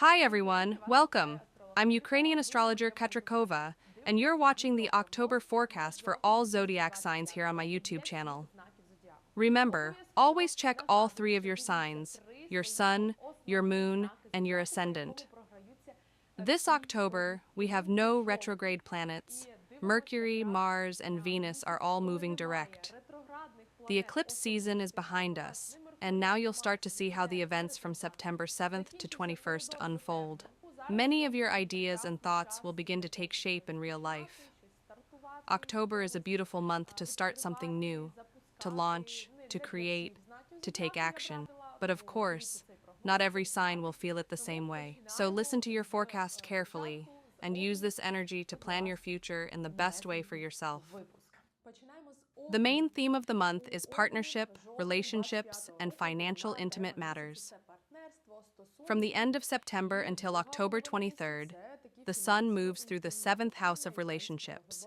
Hi everyone, welcome. I'm Ukrainian astrologer Katrikova, and you're watching the October forecast for all zodiac signs here on my YouTube channel. Remember, always check all three of your signs, your sun, your moon, and your ascendant. This October, we have no retrograde planets. Mercury, Mars, and Venus are all moving direct. The eclipse season is behind us, and now you'll start to see how the events from September 7th to 21st unfold. Many of your ideas and thoughts will begin to take shape in real life. October is a beautiful month to start something new, to launch, to create, to take action. But of course, not every sign will feel it the same way. So listen to your forecast carefully and use this energy to plan your future in the best way for yourself. The main theme of the month is partnership, relationships, and financial intimate matters. From the end of September until October 23rd, the Sun moves through the seventh house of relationships.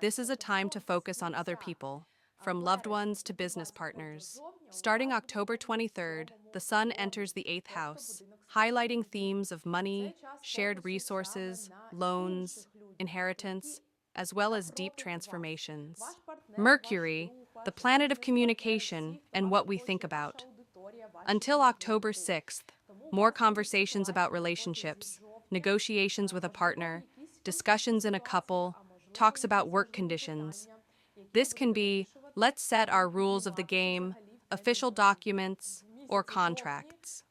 This is a time to focus on other people, from loved ones to business partners. Starting October 23rd, the Sun enters the eighth house, highlighting themes of money, shared resources, loans, inheritance, as well as deep transformations. Mercury, the planet of communication and what we think about. Until October 6th, more conversations about relationships, negotiations with a partner, discussions in a couple, talks about work conditions. This can be, let's set our rules of the game, official documents, or contracts.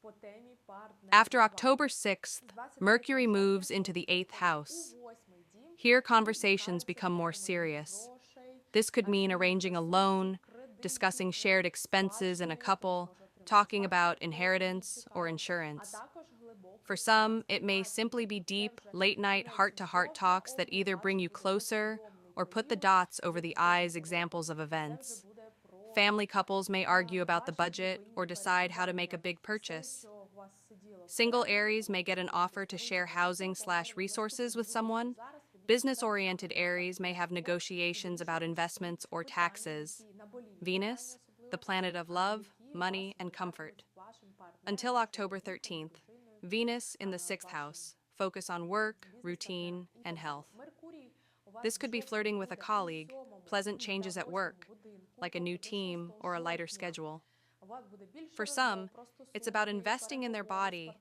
After October 6th, Mercury moves into the eighth house. Here, conversations become more serious. This could mean arranging a loan, discussing shared expenses in a couple, talking about inheritance or insurance. For some, it may simply be deep, late-night, heart-to-heart talks that either bring you closer or put the dots over the i's examples of events. Family couples may argue about the budget or decide how to make a big purchase. Single Aries may get an offer to share housing/resources with someone. Business-oriented Aries may have negotiations about investments or taxes. Venus, the planet of love, money, and comfort. Until October 13th, Venus in the sixth house, focus on work, routine, and health. This could be flirting with a colleague, pleasant changes at work, like a new team or a lighter schedule. For some, it's about investing in their body,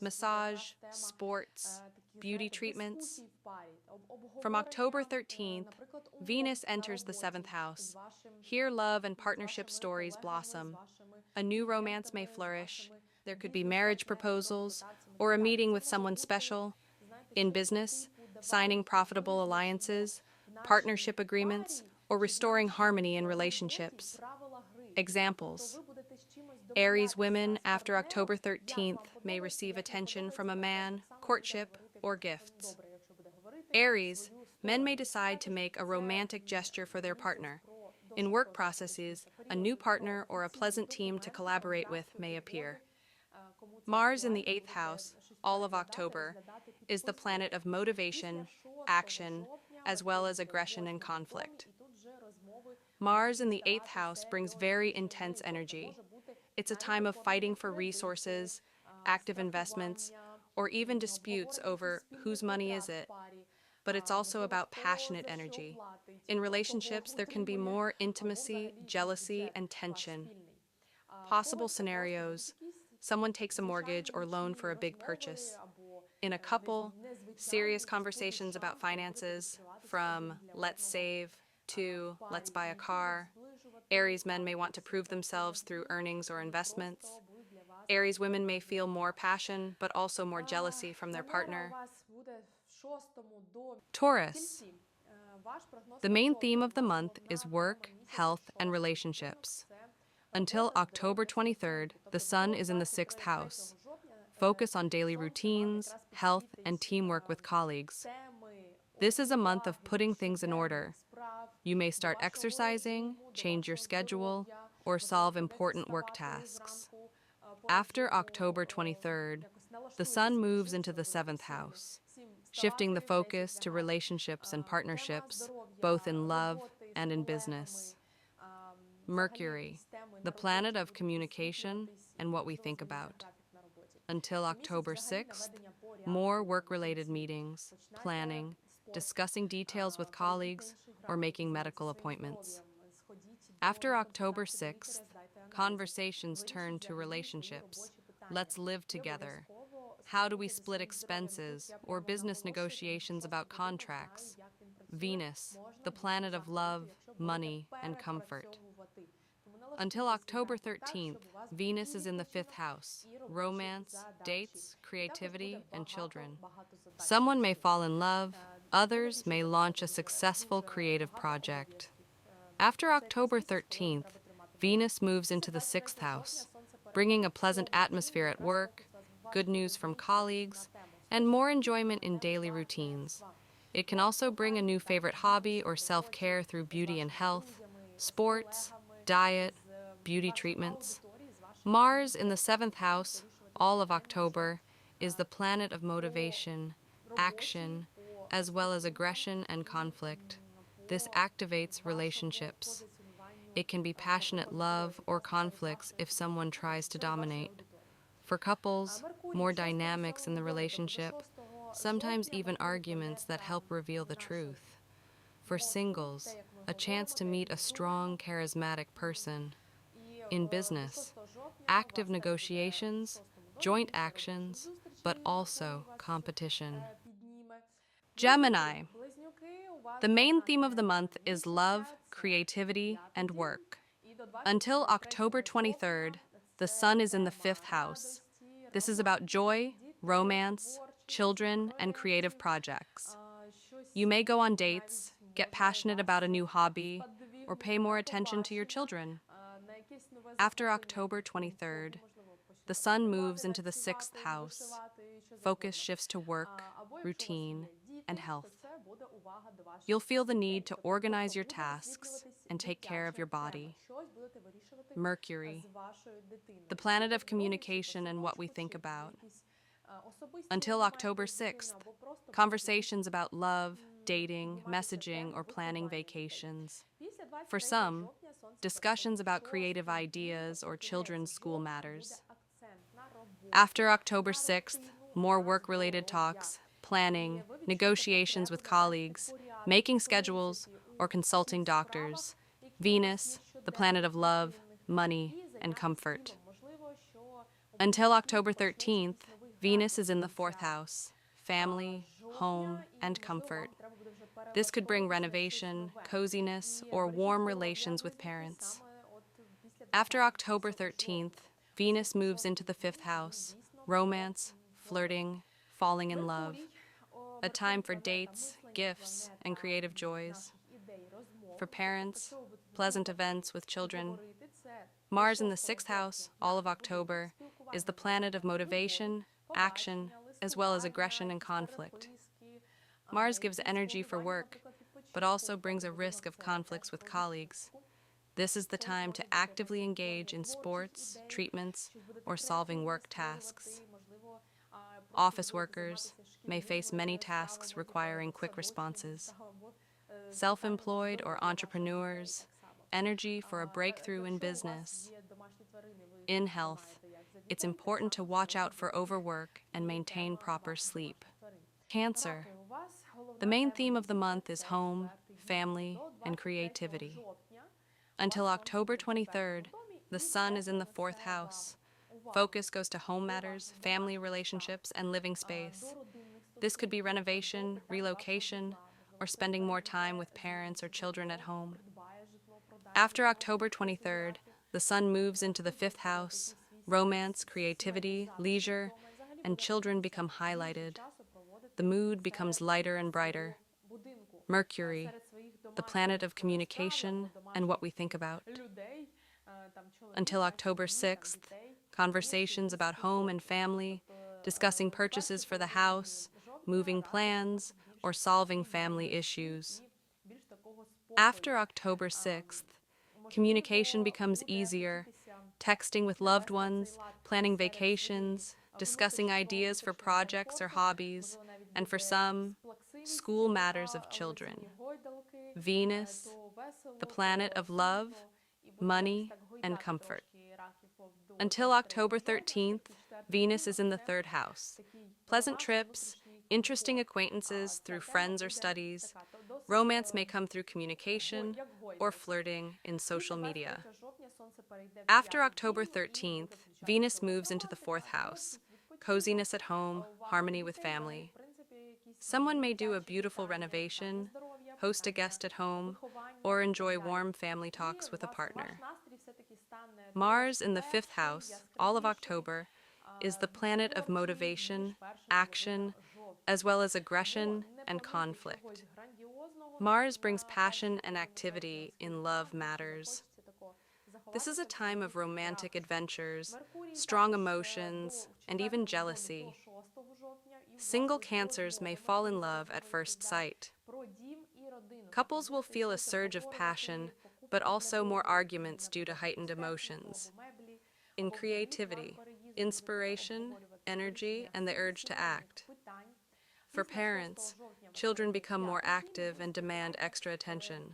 massage, sports, beauty treatments. From October 13th, Venus enters the seventh house. Here, love and partnership stories blossom. A new romance may flourish. There could be marriage proposals or a meeting with someone special. In business, signing profitable alliances, partnership agreements, or restoring harmony in relationships. Examples: Aries women after October 13th may receive attention from a man, courtship, or gifts. Aries, men may decide to make a romantic gesture for their partner. In work processes, a new partner or a pleasant team to collaborate with may appear. Mars in the eighth house, all of October, is the planet of motivation, action, as well as aggression and conflict. Mars in the eighth house brings very intense energy. It's a time of fighting for resources, active investments, or even disputes over whose money is it. But it's also about passionate energy. In relationships, there can be more intimacy, jealousy, and tension. Possible scenarios: someone takes a mortgage or loan for a big purchase. In a couple, serious conversations about finances, from let's save to let's buy a car. Aries men may want to prove themselves through earnings or investments. Aries women may feel more passion, but also more jealousy from their partner. Taurus. The main theme of the month is work, health, and relationships. Until October 23rd, the Sun is in the sixth house. Focus on daily routines, health, and teamwork with colleagues. This is a month of putting things in order. You may start exercising, change your schedule, or solve important work tasks. After October 23rd, the Sun moves into the seventh house, shifting the focus to relationships and partnerships, both in love and in business. Mercury, the planet of communication and what we think about. Until October 6th, more work-related meetings, planning, discussing details with colleagues, or making medical appointments. After October 6th, conversations turn to relationships. Let's live together. How do we split expenses, or business negotiations about contracts? Venus, the planet of love, money, and comfort. Until October 13th, Venus is in the fifth house, romance, dates, creativity, and children. Someone may fall in love, others may launch a successful creative project. After October 13th, Venus moves into the sixth house, bringing a pleasant atmosphere at work, good news from colleagues, and more enjoyment in daily routines. It can also bring a new favorite hobby or self-care through beauty and health, sports, diet, beauty treatments. Mars in the seventh house, all of October, is the planet of motivation, action, as well as aggression and conflict. This activates relationships. It can be passionate love or conflicts if someone tries to dominate. For couples, more dynamics in the relationship, sometimes even arguments that help reveal the truth. For singles, a chance to meet a strong, charismatic person. In business, active negotiations, joint actions, but also competition. Gemini. The main theme of the month is love, creativity, and work. Until October 23rd, the sun is in the fifth house. This is about joy, romance, children, and creative projects. You may go on dates, get passionate about a new hobby, or pay more attention to your children. After October 23rd, the sun moves into the sixth house. Focus shifts to work, routine, and health. You'll feel the need to organize your tasks and take care of your body. Mercury, the planet of communication and what we think about. Until October 6th, conversations about love, dating, messaging, or planning vacations. For some, discussions about creative ideas or children's school matters. After October 6th, more work-related talks, planning, negotiations with colleagues, making schedules, or consulting doctors. Venus, the planet of love, money, and comfort. Until October 13th, Venus is in the fourth house, family, home, and comfort. This could bring renovation, coziness, or warm relations with parents. After October 13th, Venus moves into the fifth house, romance, flirting, falling in love. A time for dates, gifts, and creative joys. For parents, pleasant events with children. Mars in the sixth house, all of October, is the planet of motivation, action, as well as aggression and conflict. Mars gives energy for work, but also brings a risk of conflicts with colleagues. This is the time to actively engage in sports, treatments, or solving work tasks. Office workers may face many tasks requiring quick responses. Self-employed or entrepreneurs, energy for a breakthrough in business. In health, it's important to watch out for overwork and maintain proper sleep. Cancer. The main theme of the month is home, family, and creativity. Until October 23rd, the sun is in the fourth house. Focus goes to home matters, family relationships, and living space. This could be renovation, relocation, or spending more time with parents or children at home. After October 23rd, the sun moves into the fifth house. Romance, creativity, leisure, and children become highlighted. The mood becomes lighter and brighter. Mercury, the planet of communication and what we think about. Until October 6th, conversations about home and family, discussing purchases for the house, moving plans, or solving family issues. After October 6th, communication becomes easier, texting with loved ones, planning vacations, discussing ideas for projects or hobbies, and for some, school matters of children. Venus, the planet of love, money, and comfort. Until October 13th, Venus is in the third house. Pleasant trips, interesting acquaintances through friends or studies, romance may come through communication or flirting in social media. After October 13th, Venus moves into the fourth house. Coziness at home, harmony with family. Someone may do a beautiful renovation, host a guest at home, or enjoy warm family talks with a partner. Mars in the fifth house, all of October, is the planet of motivation, action, as well as aggression and conflict. Mars brings passion and activity in love matters. This is a time of romantic adventures, strong emotions, and even jealousy. Single Cancers may fall in love at first sight. Couples will feel a surge of passion, but also more arguments due to heightened emotions. In creativity, inspiration, energy, and the urge to act. For parents, children become more active and demand extra attention.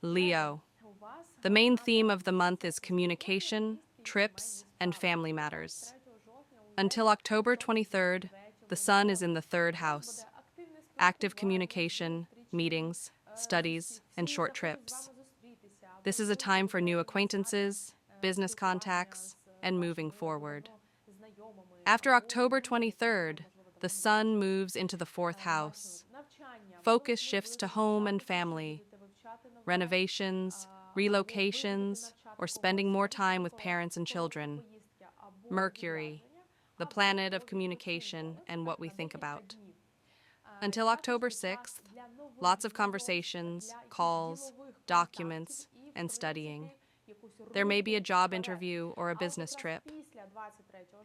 Leo. The main theme of the month is communication, trips, and family matters. Until October 23rd, the Sun is in the third house. Active communication, meetings, studies, and short trips. This is a time for new acquaintances, business contacts, and moving forward. After October 23rd, the Sun moves into the fourth house. Focus shifts to home and family, renovations, relocations, or spending more time with parents and children. Mercury, the planet of communication and what we think about. Until October 6th, lots of conversations, calls, documents, and studying. There may be a job interview or a business trip.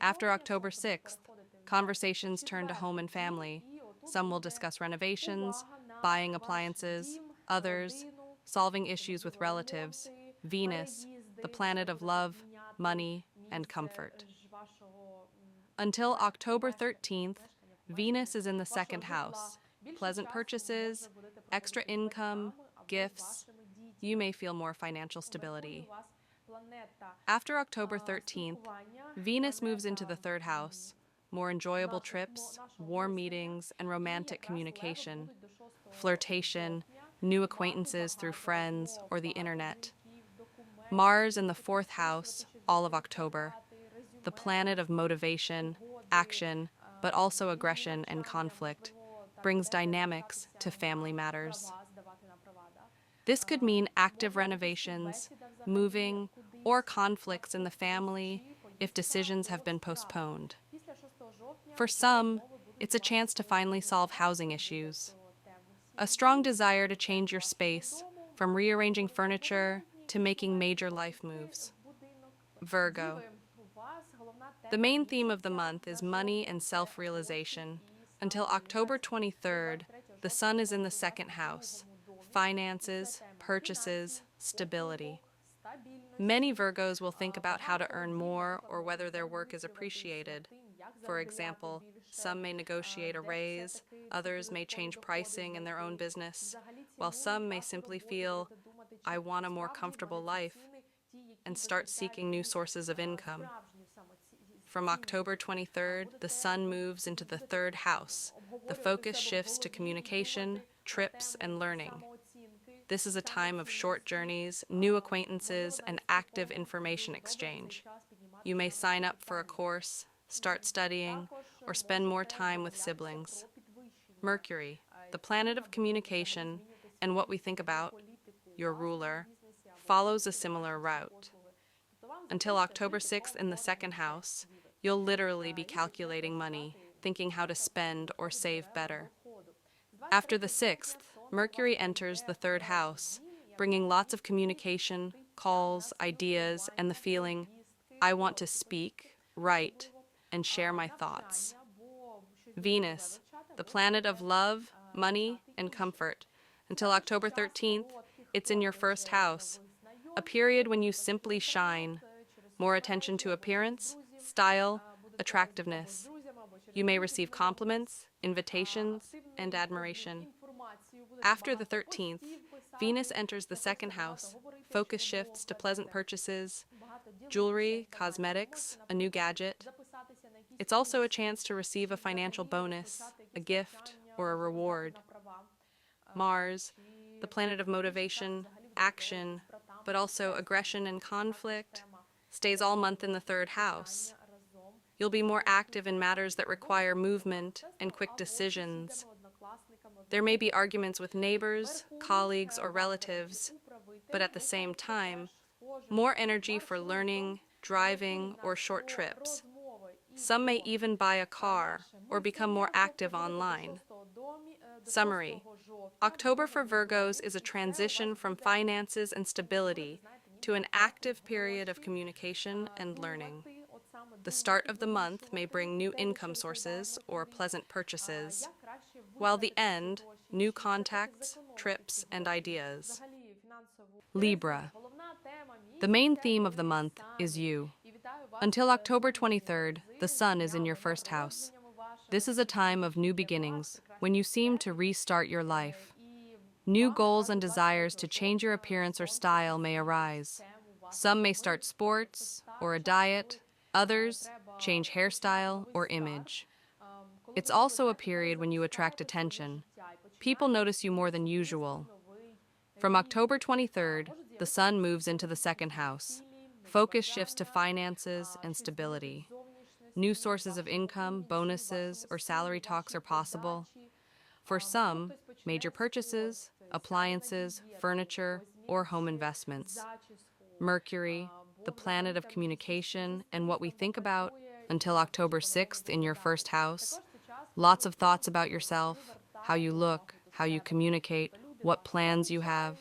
After October 6th, conversations turn to home and family. Some will discuss renovations, buying appliances, others, solving issues with relatives. Venus, the planet of love, money, and comfort. Until October 13th, Venus is in the second house. Pleasant purchases, extra income, gifts. You may feel more financial stability. After October 13th, Venus moves into the third house. More enjoyable trips, warm meetings, and romantic communication. Flirtation, new acquaintances through friends or the internet. Mars in the fourth house, all of October. The planet of motivation, action, but also aggression and conflict, brings dynamics to family matters. This could mean active renovations, moving, or conflicts in the family if decisions have been postponed. For some, it's a chance to finally solve housing issues. A strong desire to change your space, from rearranging furniture to making major life moves. Virgo. The main theme of the month is money and self-realization. Until October 23rd, the Sun is in the second house. Finances, purchases, stability. Many Virgos will think about how to earn more or whether their work is appreciated. For example, some may negotiate a raise, others may change pricing in their own business, while some may simply feel, I want a more comfortable life, and start seeking new sources of income. From October 23rd, the Sun moves into the third house. The focus shifts to communication, trips, and learning. This is a time of short journeys, new acquaintances, and active information exchange. You may sign up for a course, start studying, or spend more time with siblings. Mercury, the planet of communication and what we think about, your ruler, follows a similar route. Until October 6th in the second house, you'll literally be calculating money, thinking how to spend or save better. After the 6th, Mercury enters the third house, bringing lots of communication, calls, ideas, and the feeling, I want to speak, write, and share my thoughts. Venus, the planet of love, money, and comfort. Until October 13th, it's in your first house, a period when you simply shine. More attention to appearance, style, attractiveness. You may receive compliments, invitations, and admiration. After the 13th, Venus enters the second house. Focus shifts to pleasant purchases, jewelry, cosmetics, a new gadget. It's also a chance to receive a financial bonus, a gift, or a reward. Mars, the planet of motivation, action, but also aggression and conflict, stays all month in the third house. You'll be more active in matters that require movement and quick decisions. There may be arguments with neighbors, colleagues, or relatives, but at the same time, more energy for learning, driving, or short trips. Some may even buy a car or become more active online. Summary: October for Virgos is a transition from finances and stability to an active period of communication and learning. The start of the month may bring new income sources or pleasant purchases, while the end, new contacts, trips, and ideas. Libra. The main theme of the month is you. Until October 23rd, the sun is in your first house. This is a time of new beginnings, when you seem to restart your life. New goals and desires to change your appearance or style may arise. Some may start sports or a diet, others change hairstyle or image. It's also a period when you attract attention. People notice you more than usual. From October 23rd, the sun moves into the second house. Focus shifts to finances and stability. New sources of income, bonuses, or salary talks are possible. For some, major purchases, appliances, furniture, or home investments. Mercury, the planet of communication and what we think about, until October 6th in your first house. Lots of thoughts about yourself, how you look, how you communicate, what plans you have.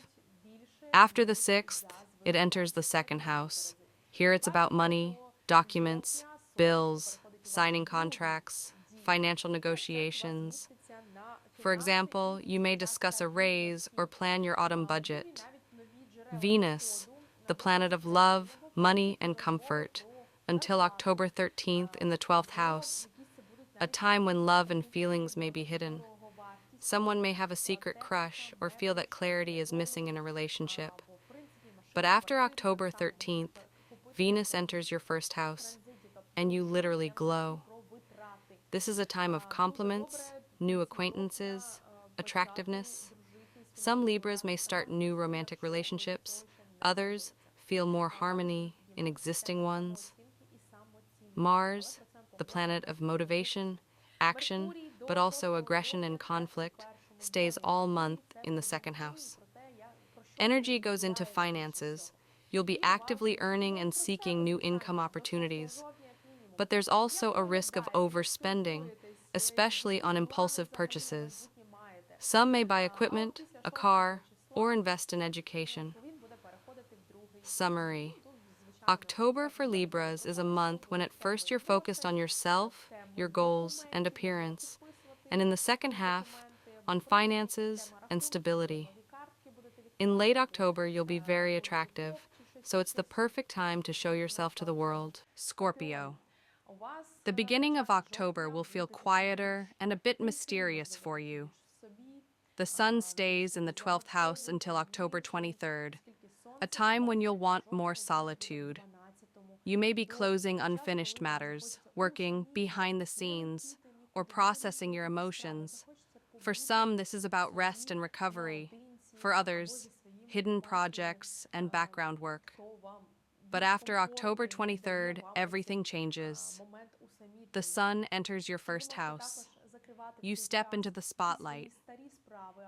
After the 6th, it enters the second house. Here it's about money, documents, bills, signing contracts, financial negotiations. For example, you may discuss a raise or plan your autumn budget. Venus, the planet of love, money, and comfort, until October 13th in the 12th house, a time when love and feelings may be hidden. Someone may have a secret crush or feel that clarity is missing in a relationship. But after October 13th, Venus enters your first house, and you literally glow. This is a time of compliments, new acquaintances, attractiveness. Some Libras may start new romantic relationships, others feel more harmony in existing ones. Mars, the planet of motivation, action, but also aggression and conflict, stays all month in the second house. Energy goes into finances. You'll be actively earning and seeking new income opportunities. But there's also a risk of overspending, especially on impulsive purchases. Some may buy equipment, a car, or invest in education. Summary: October for Libras is a month when at first you're focused on yourself, your goals, and appearance, and in the second half, on finances and stability. In late October, you'll be very attractive, so it's the perfect time to show yourself to the world. Scorpio. The beginning of October will feel quieter and a bit mysterious for you. The sun stays in the 12th house until October 23rd, a time when you'll want more solitude. You may be closing unfinished matters, working behind the scenes, or processing your emotions. For some, this is about rest and recovery. For others, hidden projects and background work. But after October 23rd, everything changes. The sun enters your first house. You step into the spotlight.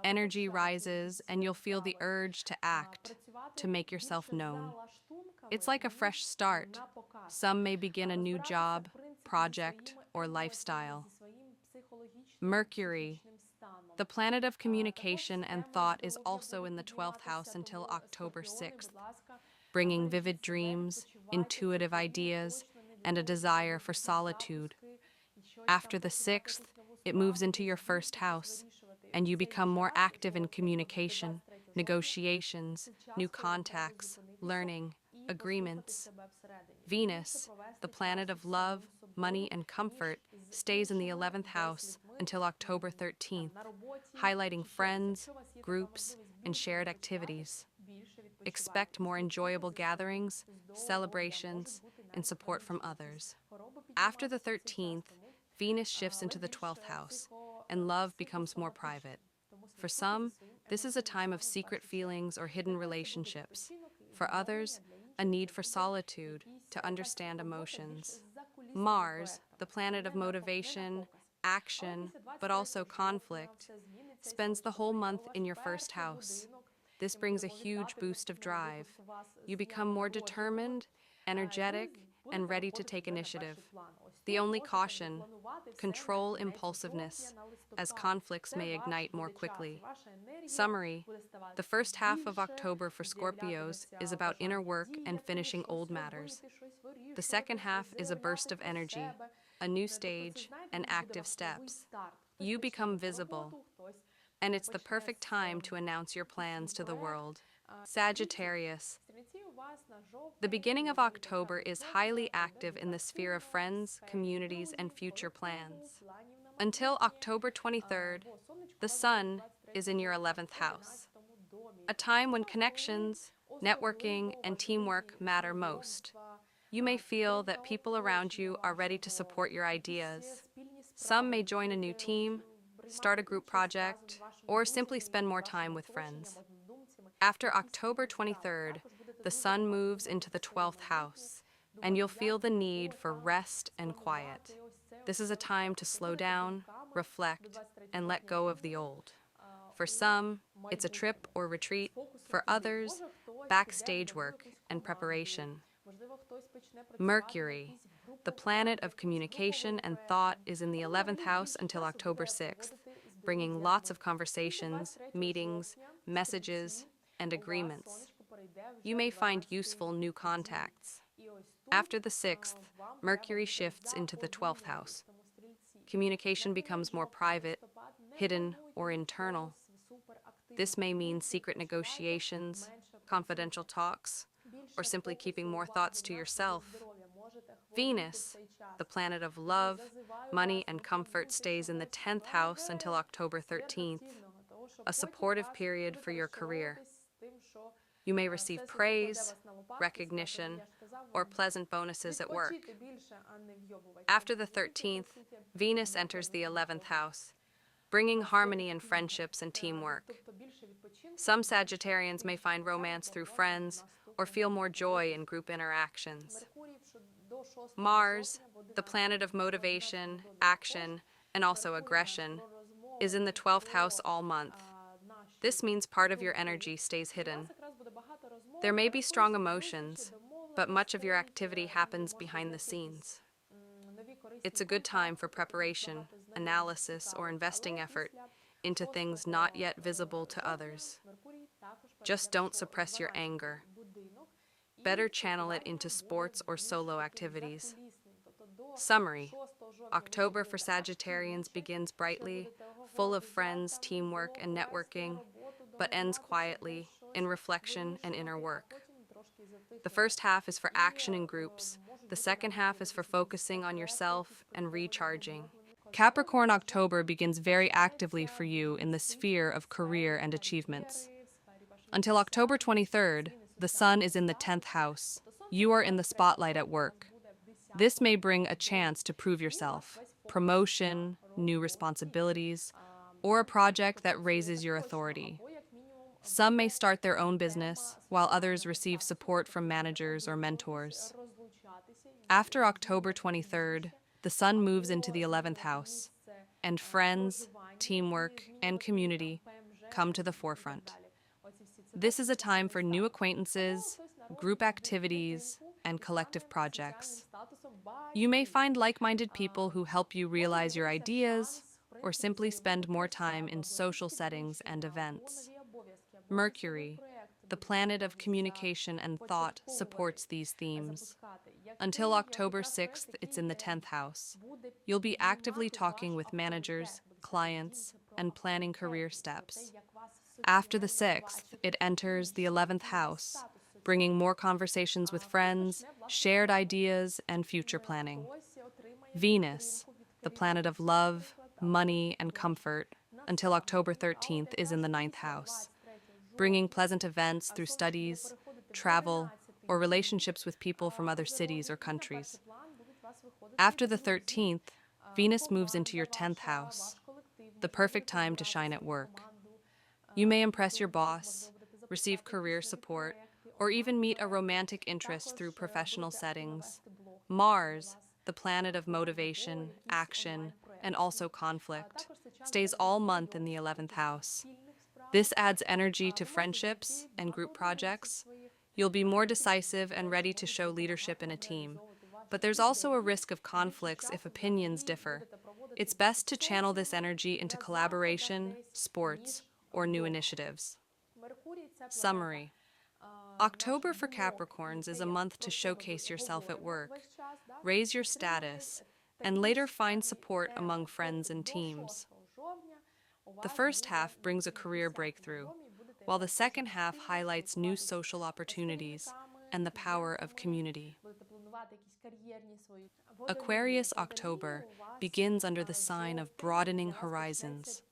Energy rises, and you'll feel the urge to act, to make yourself known. It's like a fresh start. Some may begin a new job, project, or lifestyle. Mercury, the planet of communication and thought, is also in the 12th house until October 6th, bringing vivid dreams, intuitive ideas, and a desire for solitude. After the 6th, it moves into your first house, and you become more active in communication, negotiations, new contacts, learning, agreements. Venus, the planet of love, money, and comfort, stays in the 11th house until October 13th, highlighting friends, groups, and shared activities. Expect more enjoyable gatherings, celebrations, and support from others. After the 13th, Venus shifts into the 12th house, and love becomes more private. For some, this is a time of secret feelings or hidden relationships. For others, a need for solitude to understand emotions. Mars, the planet of motivation, action, but also conflict, spends the whole month in your first house. This brings a huge boost of drive. You become more determined, energetic, and ready to take initiative. The only caution, control impulsiveness, as conflicts may ignite more quickly. Summary: the first half of October for Scorpios is about inner work and finishing old matters. The second half is a burst of energy, a new stage, and active steps. You become visible, and it's the perfect time to announce your plans to the world. Sagittarius. The beginning of October is highly active in the sphere of friends, communities, and future plans. Until October 23rd, the Sun is in your 11th house, a time when connections, networking, and teamwork matter most. You may feel that people around you are ready to support your ideas. Some may join a new team, start a group project, or simply spend more time with friends. After October 23rd, the Sun moves into the 12th house, and you'll feel the need for rest and quiet. This is a time to slow down, reflect, and let go of the old. For some, it's a trip or retreat. For others, backstage work and preparation. Mercury, the planet of communication and thought, is in the 11th house until October 6th, bringing lots of conversations, meetings, messages, and agreements. You may find useful new contacts. After the 6th, Mercury shifts into the 12th house. Communication becomes more private, hidden, or internal. This may mean secret negotiations, confidential talks, or simply keeping more thoughts to yourself. Venus, the planet of love, money, and comfort, stays in the 10th house until October 13th, a supportive period for your career. You may receive praise, recognition, or pleasant bonuses at work. After the 13th, Venus enters the 11th house, bringing harmony in friendships and teamwork. Some Sagittarians may find romance through friends or feel more joy in group interactions. Mars, the planet of motivation, action, and also aggression, is in the 12th house all month. This means part of your energy stays hidden. There may be strong emotions, but much of your activity happens behind the scenes. It's a good time for preparation, analysis, or investing effort into things not yet visible to others. Just don't suppress your anger. Better channel it into sports or solo activities. Summary: October for Sagittarians begins brightly, full of friends, teamwork, and networking, but ends quietly, in reflection and inner work. The first half is for action in groups. The second half is for focusing on yourself and recharging. Capricorn October begins very actively for you in the sphere of career and achievements. Until October 23rd, the Sun is in the 10th house. You are in the spotlight at work. This may bring a chance to prove yourself, promotion, new responsibilities, or a project that raises your authority. Some may start their own business, while others receive support from managers or mentors. After October 23rd, the Sun moves into the 11th house, and friends, teamwork, and community come to the forefront. This is a time for new acquaintances, group activities, and collective projects. You may find like-minded people who help you realize your ideas, or simply spend more time in social settings and events. Mercury, the planet of communication and thought, supports these themes. Until October 6th, it's in the 10th house. You'll be actively talking with managers, clients, and planning career steps. After the 6th, it enters the 11th house, bringing more conversations with friends, shared ideas, and future planning. Venus, the planet of love, money, and comfort, until October 13th, is in the 9th house. bringing pleasant events through studies, travel, or relationships with people from other cities or countries. After the 13th, Venus moves into your 10th house, the perfect time to shine at work. You may impress your boss, receive career support, or even meet a romantic interest through professional settings. Mars, the planet of motivation, action, and also conflict, stays all month in the 11th house. This adds energy to friendships and group projects. You'll be more decisive and ready to show leadership in a team. But there's also a risk of conflicts if opinions differ. It's best to channel this energy into collaboration, sports, or new initiatives. Summary. October for Capricorns is a month to showcase yourself at work, raise your status, and later find support among friends and teams. The first half brings a career breakthrough, while the second half highlights new social opportunities and the power of community. Aquarius October begins under the sign of broadening horizons.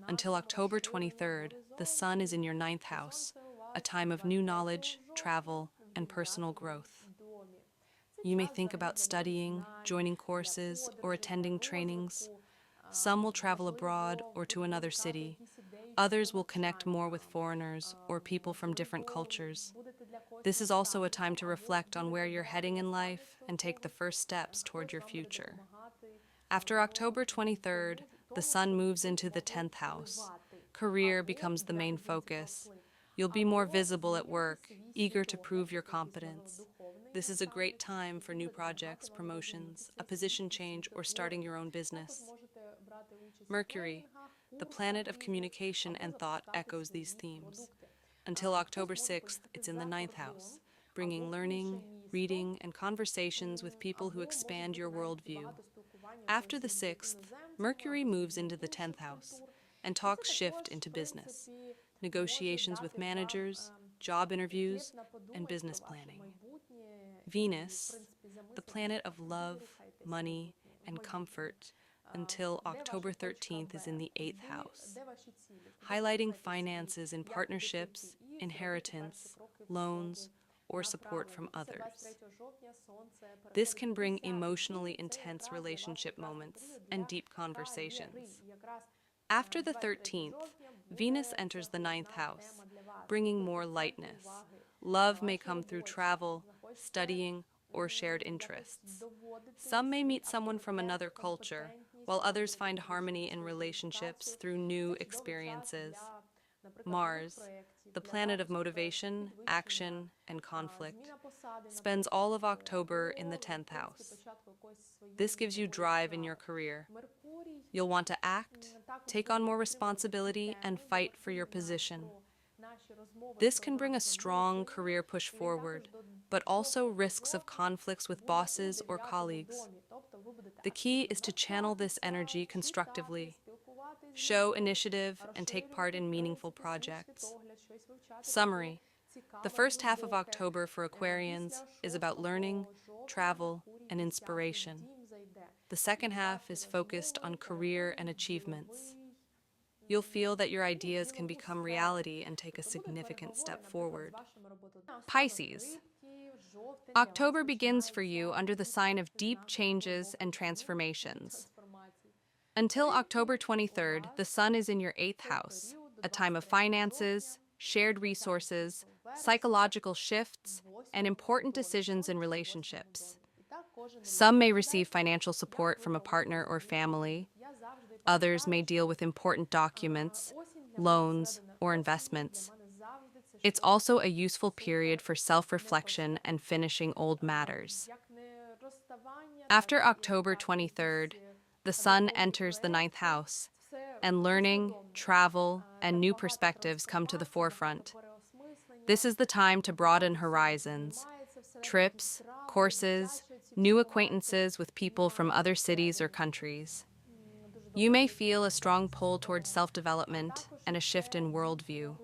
Until October 23rd, the Sun is in your 9th house, a time of new knowledge, travel, and personal growth. You may think about studying, joining courses, or attending trainings. Some will travel abroad or to another city. Others will connect more with foreigners or people from different cultures. This is also a time to reflect on where you're heading in life and take the first steps toward your future. After October 23rd, the Sun moves into the 10th house. Career becomes the main focus. You'll be more visible at work, eager to prove your competence. This is a great time for new projects, promotions, a position change, or starting your own business. Mercury, the planet of communication and thought, echoes these themes. Until October 6th, it's in the 9th house, bringing learning, reading, and conversations with people who expand your worldview. After the 6th, Mercury moves into the 10th house, and talks shift into business, negotiations with managers, job interviews, and business planning. Venus, the planet of love, money, and comfort, until October 13th is in the 8th house, highlighting finances in partnerships, inheritance, loans, or support from others. This can bring emotionally intense relationship moments and deep conversations. After the 13th, Venus enters the 9th house, bringing more lightness. Love may come through travel, studying, or shared interests. Some may meet someone from another culture, while others find harmony in relationships through new experiences. Mars, the planet of motivation, action, and conflict, spends all of October in the 10th house. This gives you drive in your career. You'll want to act, take on more responsibility, and fight for your position. This can bring a strong career push forward, but also risks of conflicts with bosses or colleagues. The key is to channel this energy constructively, show initiative, and take part in meaningful projects. Summary: the first half of October for Aquarians is about learning, travel, and inspiration. The second half is focused on career and achievements. You'll feel that your ideas can become reality and take a significant step forward. Pisces. October begins for you under the sign of deep changes and transformations. Until October 23rd, the Sun is in your 8th house, a time of finances, shared resources, psychological shifts, and important decisions in relationships. Some may receive financial support from a partner or family. Others may deal with important documents, loans, or investments. It's also a useful period for self-reflection and finishing old matters. After October 23rd, the Sun enters the 9th house, and learning, travel, and new perspectives come to the forefront. This is the time to broaden horizons. Trips, courses, new acquaintances with people from other cities or countries. You may feel a strong pull towards self-development and a shift in worldview.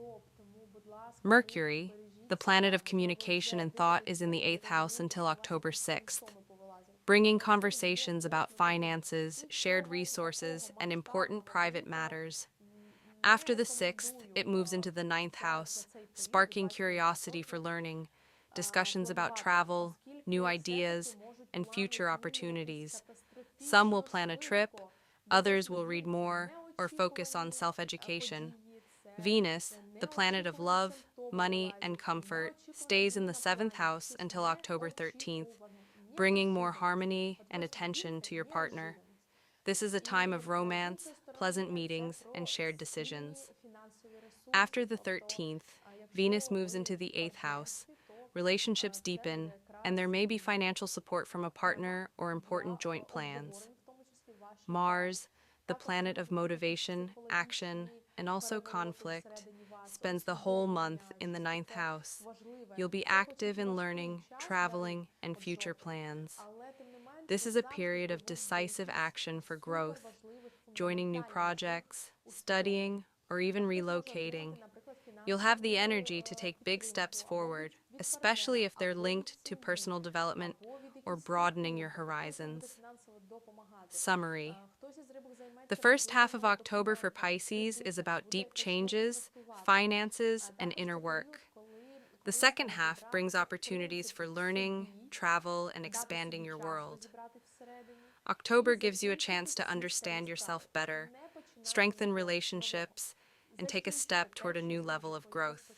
Mercury, the planet of communication and thought, is in the 8th house until October 6th, bringing conversations about finances, shared resources, and important private matters. After the 6th, it moves into the ninth house, sparking curiosity for learning, discussions about travel, new ideas, and future opportunities. Some will plan a trip, others will read more or focus on self-education. Venus, the planet of love, money, and comfort, stays in the 7th house until October 13th, bringing more harmony and attention to your partner. This is a time of romance, pleasant meetings, and shared decisions. After the 13th, Venus moves into the 8th house. Relationships deepen, and there may be financial support from a partner or important joint plans. Mars, the planet of motivation, action, and also conflict, spends the whole month in the ninth house. You'll be active in learning, traveling, and future plans. This is a period of decisive action for growth, joining new projects, studying, or even relocating. You'll have the energy to take big steps forward, especially if they're linked to personal development or broadening your horizons. Summary. The first half of October for Pisces is about deep changes, finances, and inner work. The second half brings opportunities for learning, travel, and expanding your world. October gives you a chance to understand yourself better, strengthen relationships, and take a step toward a new level of growth.